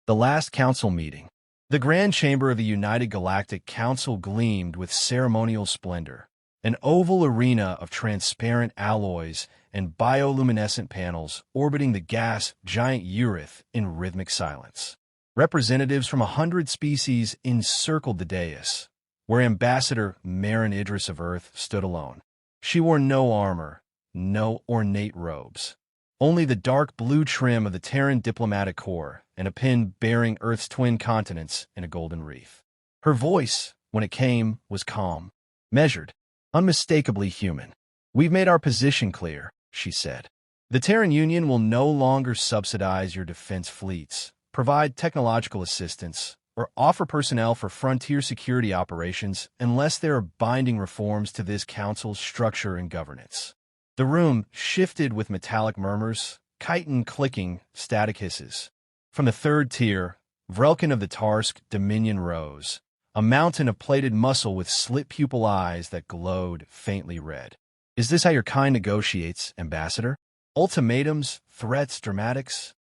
The last council meeting. The grand chamber of the United Galactic Council gleamed with ceremonial splendor. An oval arena of transparent alloys and bioluminescent panels orbiting the gas giant Urith in rhythmic silence. Representatives from 100 species encircled the dais, where Ambassador Marin Idris of Earth stood alone. She wore no armor, no ornate robes. Only the dark blue trim of the Terran diplomatic corps and a pin bearing Earth's twin continents in a golden wreath. Her voice, when it came, was calm, measured, unmistakably human. "We've made our position clear," she said. "The Terran Union will no longer subsidize your defense fleets, provide technological assistance, or offer personnel for frontier security operations unless there are binding reforms to this council's structure and governance." The room shifted with metallic murmurs, chitin clicking, static hisses. From the third tier, Vrelkin of the Tarsk Dominion rose, a mountain of plated muscle with slit pupil eyes that glowed faintly red. "Is this how your kind negotiates, Ambassador? Ultimatums, threats, dramatics?"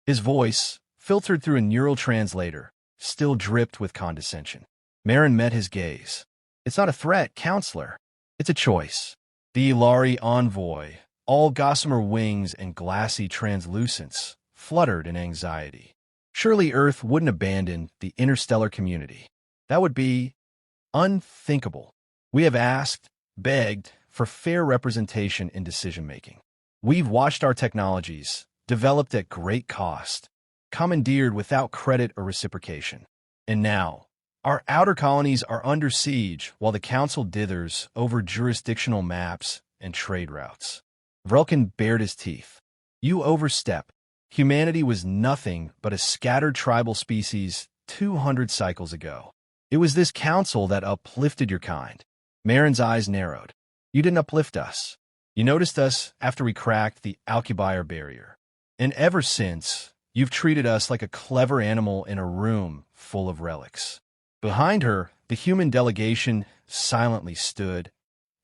His voice, filtered through a neural translator, still dripped with condescension. Marin met his gaze. "It's not a threat, Counselor. It's a choice." The Ilari envoy, all gossamer wings and glassy translucence, fluttered in anxiety. Surely Earth wouldn't abandon the interstellar community. That would be unthinkable. "We have asked, begged, for fair representation in decision-making. We've watched our technologies, developed at great cost, commandeered without credit or reciprocation. And now, our outer colonies are under siege while the Council dithers over jurisdictional maps and trade routes." Vrelkin bared his teeth. "You overstep. Humanity was nothing but a scattered tribal species 200 cycles ago. It was this council that uplifted your kind." Marin's eyes narrowed. "You didn't uplift us. You noticed us after we cracked the Alcubierre barrier. And ever since, you've treated us like a clever animal in a room full of relics." Behind her, the human delegation silently stood.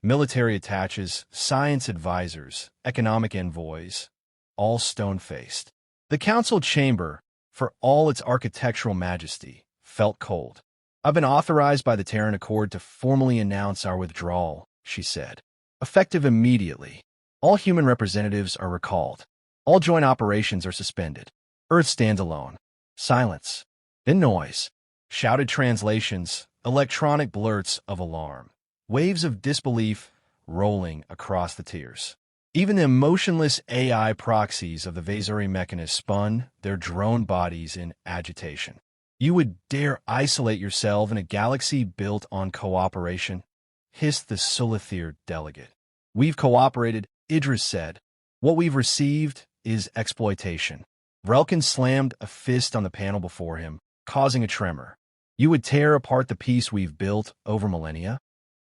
Military attaches, science advisors, economic envoys, all stone-faced. The council chamber, for all its architectural majesty, felt cold. "I've been authorized by the Terran Accord to formally announce our withdrawal," she said. "Effective immediately. All human representatives are recalled. All joint operations are suspended. Earth stands alone." Silence. Then noise. Shouted translations, electronic blurts of alarm. Waves of disbelief rolling across the tiers. Even the emotionless AI proxies of the Vezuri mechanists spun their drone bodies in agitation. "You would dare isolate yourself in a galaxy built on cooperation?" hissed the Sulithir delegate. "We've cooperated," Idris said. "What we've received is exploitation." Vrelkin slammed a fist on the panel before him, causing a tremor. "You would tear apart the peace we've built over millennia?"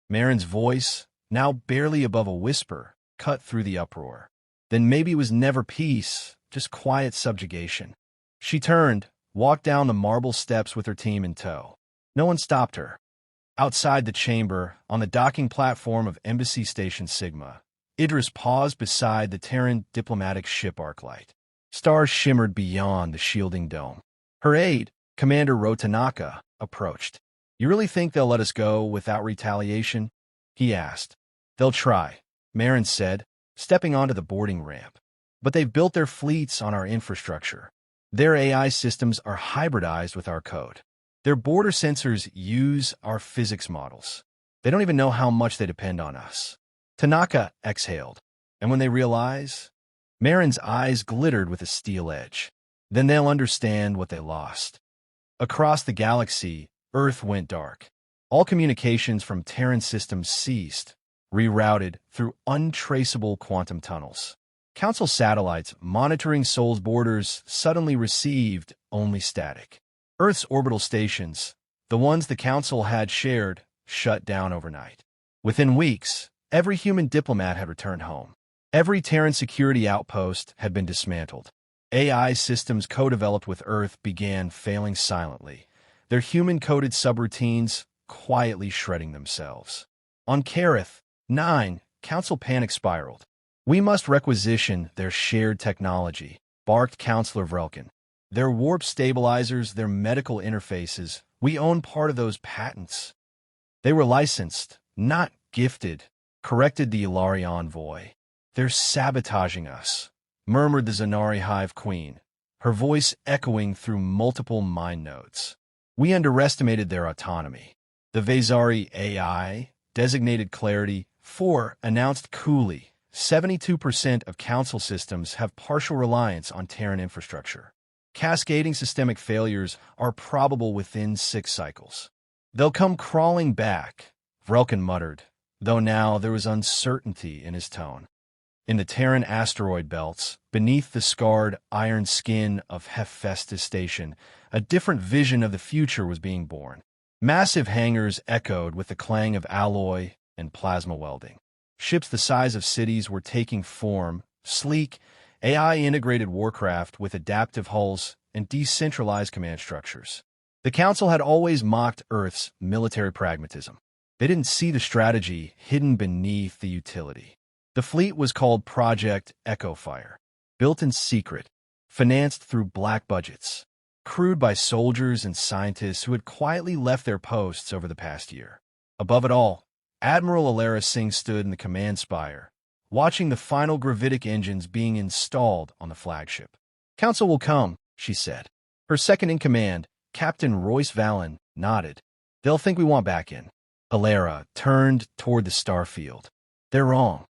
Marin's voice, now barely above a whisper, cut through the uproar. "Then maybe it was never peace, just quiet subjugation." She turned, walked down the marble steps with her team in tow. No one stopped her. Outside the chamber, on the docking platform of Embassy Station Sigma, Idris paused beside the Terran diplomatic ship Arclight. Stars shimmered beyond the shielding dome. Her aide, Commander Rotanaka, approached. "You really think they'll let us go without retaliation?" he asked. "They'll try," Marin said, stepping onto the boarding ramp. "But they've built their fleets on our infrastructure. Their AI systems are hybridized with our code. Their border sensors use our physics models. They don't even know how much they depend on us." Tanaka exhaled. "And when they realize?" Marin's eyes glittered with a steel edge. "Then they'll understand what they lost." Across the galaxy, Earth went dark. All communications from Terran systems ceased, rerouted through untraceable quantum tunnels. Council satellites monitoring Sol's borders suddenly received only static. Earth's orbital stations, the ones the Council had shared, shut down overnight. Within weeks, every human diplomat had returned home. Every Terran security outpost had been dismantled. AI systems co-developed with Earth began failing silently, their human-coded subroutines quietly shredding themselves. On Kareth, 9, Council panic spiraled. "We must requisition their shared technology," barked Counselor Vrelkin. Their warp stabilizers, their medical interfaces, we own part of those patents. They were licensed, not gifted, corrected the Ilari envoy. They're sabotaging us, murmured the Zanari Hive Queen, her voice echoing through multiple mind nodes. We underestimated their autonomy. The Vezari AI, designated Clarity 4, announced coolly, 72% of Council systems have partial reliance on Terran infrastructure. Cascading systemic failures are probable within 6 cycles. They'll come crawling back, Vrelkin muttered, though now there was uncertainty in his tone. In the Terran asteroid belts, beneath the scarred iron skin of Hephaestus Station, a different vision of the future was being born. Massive hangars echoed with the clang of alloy and plasma welding. Ships the size of cities were taking form, sleek, AI-integrated warcraft with adaptive hulls and decentralized command structures. The Council had always mocked Earth's military pragmatism. They didn't see the strategy hidden beneath the utility. The fleet was called Project Echofire, built in secret, financed through black budgets, crewed by soldiers and scientists who had quietly left their posts over the past year. Above it all, Admiral Alara Singh stood in the command spire, watching the final gravitic engines being installed on the flagship. "Council will come," she said. Her second-in-command, Captain Royce Vallon, nodded. "They'll think we want back in." Alara turned toward the starfield. "They're wrong."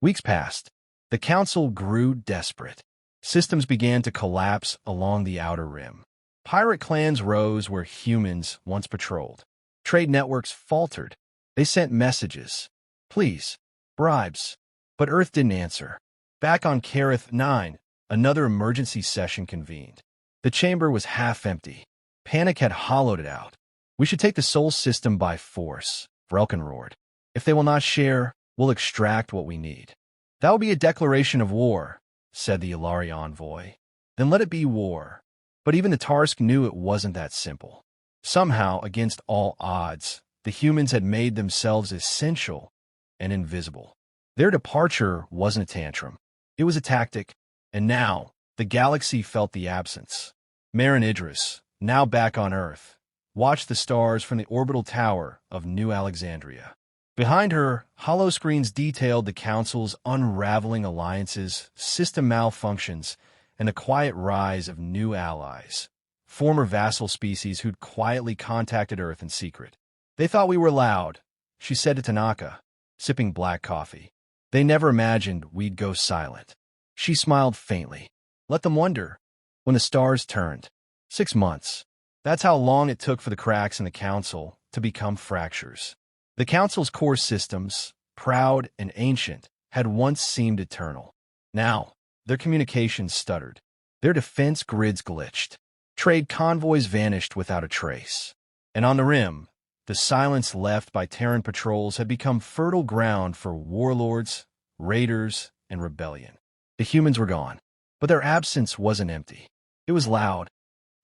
Weeks passed. The Council grew desperate. Systems began to collapse along the outer rim. Pirate clans rose where humans once patrolled. Trade networks faltered. They sent messages. Please. Bribes. But Earth didn't answer. Back on Kareth 9, another emergency session convened. The chamber was half empty. Panic had hollowed it out. "We should take the Sol system by force," Vrelkin roared. "If they will not share, we'll extract what we need." "That will be a declaration of war," said the Ilari envoy. "Then let it be war." But even the Tarsk knew it wasn't that simple. Somehow, against all odds, the humans had made themselves essential and invisible. Their departure wasn't a tantrum. It was a tactic, and now the galaxy felt the absence. Marin Idris, now back on Earth, watched the stars from the orbital tower of New Alexandria. Behind her, holoscreens detailed the Council's unraveling alliances, system malfunctions, and the quiet rise of new allies, former vassal species who'd quietly contacted Earth in secret. "They thought we were loud," she said to Tanaka, sipping black coffee. "They never imagined we'd go silent." She smiled faintly. "Let them wonder." When the stars turned. 6 months. That's how long it took for the cracks in the Council to become fractures. The Council's core systems, proud and ancient, had once seemed eternal. Now, their communications stuttered. Their defense grids glitched. Trade convoys vanished without a trace. And on the rim, the silence left by Terran patrols had become fertile ground for warlords, raiders, and rebellion. The humans were gone, but their absence wasn't empty. It was loud.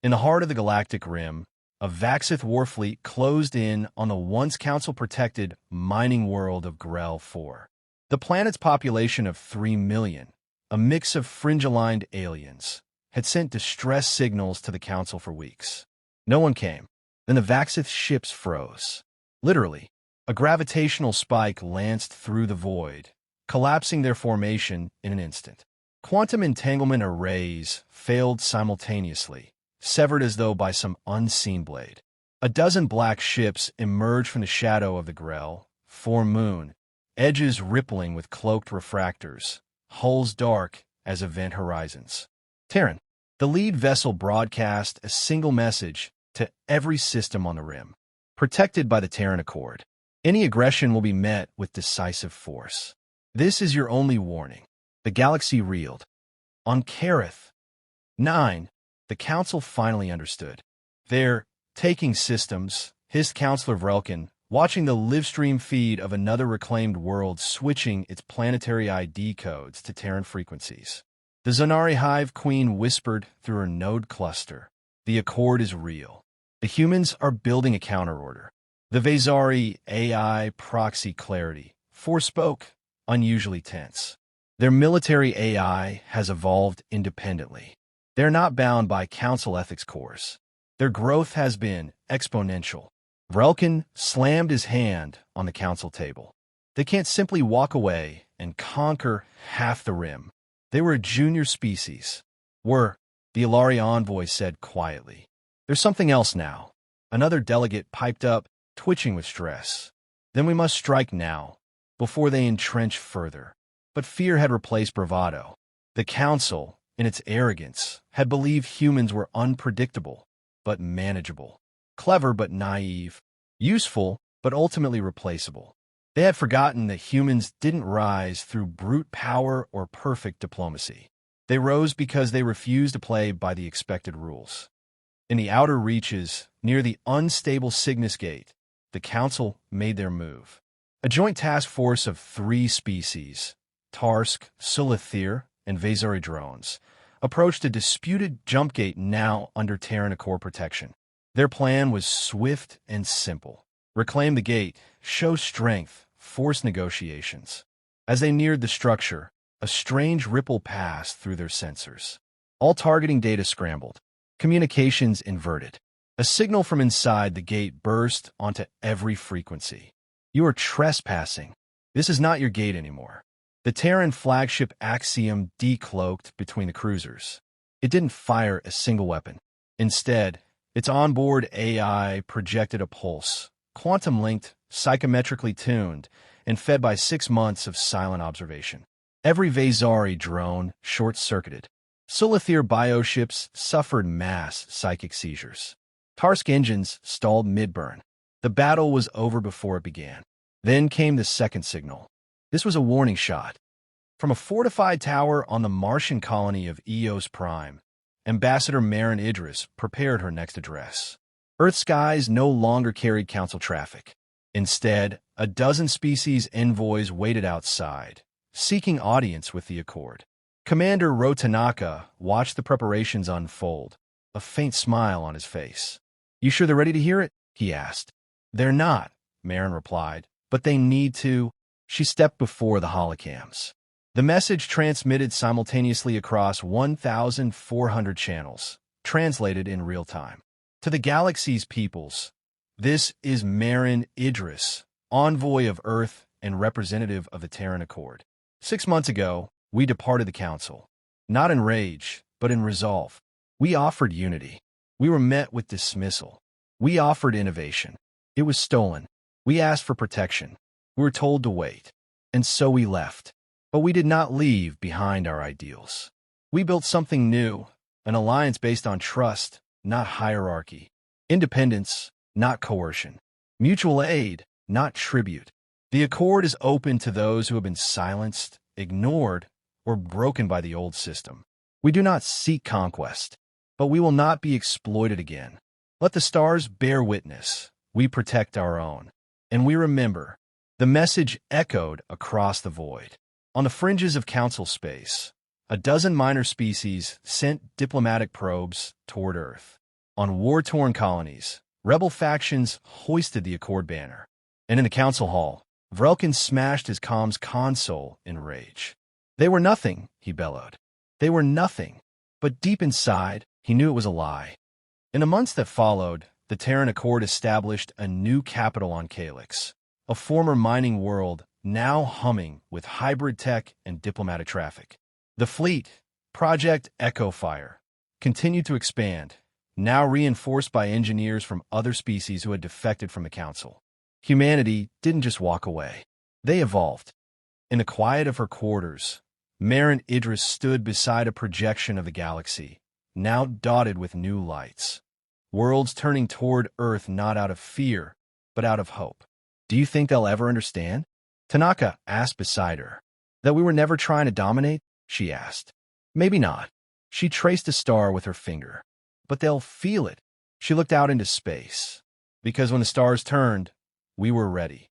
In the heart of the galactic rim, a Vaxith warfleet closed in on the once Council-protected mining world of Grell 4. The planet's population of 3 million, a mix of fringe-aligned aliens, had sent distress signals to the Council for weeks. No one came. Then the Vaxith ships froze. Literally, a gravitational spike lanced through the void, collapsing their formation in an instant. Quantum entanglement arrays failed simultaneously, severed as though by some unseen blade. A dozen black ships emerged from the shadow of the Grell, 4 moon, edges rippling with cloaked refractors, hulls dark as event horizons. Terran. The lead vessel broadcast a single message to every system on the rim. Protected by the Terran Accord. Any aggression will be met with decisive force. This is your only warning. The galaxy reeled. On Kareth 9, the Council finally understood. They're taking systems, hissed Counselor Vrelkin, watching the livestream feed of another reclaimed world switching its planetary ID codes to Terran frequencies. The Zanari Hive Queen whispered through her node cluster. The Accord is real. The humans are building a counterorder. The Vezari AI proxy Clarity forspoke, unusually tense. Their military AI has evolved independently. They're not bound by council ethics cores. Their growth has been exponential. Vrelkin slammed his hand on the council table. They can't simply walk away and conquer half the rim. They were a junior species. The Ilari envoy said quietly. There's something else now. Another delegate piped up, twitching with stress. Then we must strike now, before they entrench further. But fear had replaced bravado. The council, in its arrogance, had believed humans were unpredictable, but manageable. Clever but naive. Useful, but ultimately replaceable. They had forgotten that humans didn't rise through brute power or perfect diplomacy. They rose because they refused to play by the expected rules. In the outer reaches, near the unstable Cygnus Gate, the Council made their move. A joint task force of 3 species, Tarsk, Silithir, and Vezari drones, approached a disputed jump gate now under Terran Accord protection. Their plan was swift and simple. Reclaim the gate, show strength, force negotiations. As they neared the structure, a strange ripple passed through their sensors. All targeting data scrambled. Communications inverted. A signal from inside the gate burst onto every frequency. You are trespassing. This is not your gate anymore. The Terran flagship Axiom decloaked between the cruisers. It didn't fire a single weapon. Instead, its onboard AI projected a pulse, quantum-linked, psychometrically tuned, and fed by 6 months of silent observation. Every Vezari drone short-circuited. Silithir bioships suffered mass psychic seizures. Tarsk engines stalled mid-burn. The battle was over before it began. Then came the second signal. This was a warning shot. From a fortified tower on the Martian colony of Eos Prime, Ambassador Marin Idris prepared her next address. Earth skies no longer carried council traffic. Instead, a dozen species envoys waited outside, seeking audience with the Accord. Commander Rotanaka watched the preparations unfold, a faint smile on his face. "You sure they're ready to hear it?" he asked. "They're not," Marin replied, "but they need to." She stepped before the holocams. The message transmitted simultaneously across 1,400 channels, translated in real time. To the galaxy's peoples, this is Marin Idris, envoy of Earth and representative of the Terran Accord. 6 months ago, we departed the Council. Not in rage, but in resolve. We offered unity. We were met with dismissal. We offered innovation. It was stolen. We asked for protection. We were told to wait. And so we left. But we did not leave behind our ideals. We built something new, an alliance based on trust, not hierarchy. Independence, not coercion. Mutual aid, not tribute. The Accord is open to those who have been silenced, ignored, or broken by the old system. We do not seek conquest, but we will not be exploited again. Let the stars bear witness. We protect our own. And we remember. The message echoed across the void. On the fringes of Council space, a dozen minor species sent diplomatic probes toward Earth. On war-torn colonies, rebel factions hoisted the Accord banner. And in the Council Hall, Vrelkin smashed his comms console in rage. They were nothing, he bellowed. They were nothing. But deep inside, he knew it was a lie. In the months that followed, the Terran Accord established a new capital on Calyx, a former mining world now humming with hybrid tech and diplomatic traffic. The fleet, Project Echofire, continued to expand, now reinforced by engineers from other species who had defected from the Council. Humanity didn't just walk away. They evolved. In the quiet of her quarters, Marin Idris stood beside a projection of the galaxy, now dotted with new lights. Worlds turning toward Earth not out of fear, but out of hope. "Do you think they'll ever understand?" Tanaka asked beside her. "That we were never trying to dominate?" she asked. "Maybe not." She traced a star with her finger. "But they'll feel it." She looked out into space. "Because when the stars turned, we were ready."